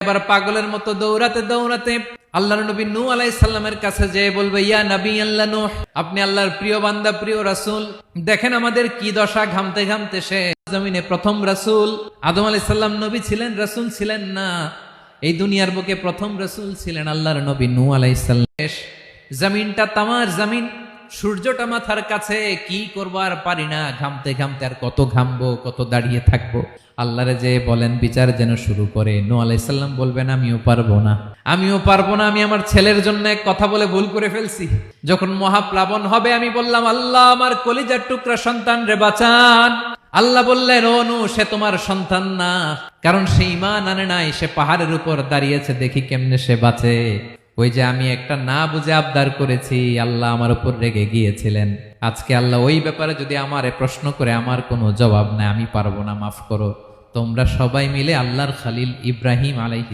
এবার পাগলের মতো দৌড়াতে দৌড়াতে আল্লাহর নবী নূহ আলাইহিস সালামের কাছে যেয়ে বলবে, ইয়া নবী আল্লাহ নূহ, আপনি আল্লাহর প্রিয় বান্দা, প্রিয় রাসূল, দেখেন আমাদের কি দশা, ঘামতে ঘামতে সে জমিনে প্রথম রাসূল। আদম আলাইহিস সালাম নবী ছিলেন, রাসূল ছিলেন না। এই দুনিয়ার বুকে প্রথম রাসূল ছিলেন আল্লাহর নবী নূহ আলাইহিস সালাম। জমিনটা তামার জমিন, সূর্যটা মাথার কাছে, কি করবো আর পারি না, ঘামতে ঘামতে আর কত ঘামবো, কত দাঁড়িয়ে থাকবো। আল্লাহরে যে বলেন বিচার যেন শুরু করে। নূহ আলাইহিস সালাম বলবেন, আমিও পারবো না, আমিও পারবো না, আমি আমার ছেলের জন্য এক কথা বলে ভুল করে ফেলছি। যখন মহাপ্লাবন হবে আমি বললাম, আল্লাহ আমার কলিজার টুকরা সন্তান রে বাঁচান। আল্লাহ বললেন, ও নূহ, সে তোমার সন্তান না, কারণ সে ঈমান আনে নাই, সে পাহাড়ের উপর দাঁড়িয়েছে, দেখি কেমনে সে বাঁচে। ওই যে আমি একটা না বুঝে আবদার করেছি, আল্লাহ আমার উপর রেগে গিয়েছিলেন। আজকে আল্লাহ ওই ব্যাপারে যদি আমারে প্রশ্ন করে, আমার কোনো জবাব নাই, আমি পারবো না, মাফ করো। তোমরা সবাই মিলে আল্লাহর খলিল ইব্রাহিম আলাইহিস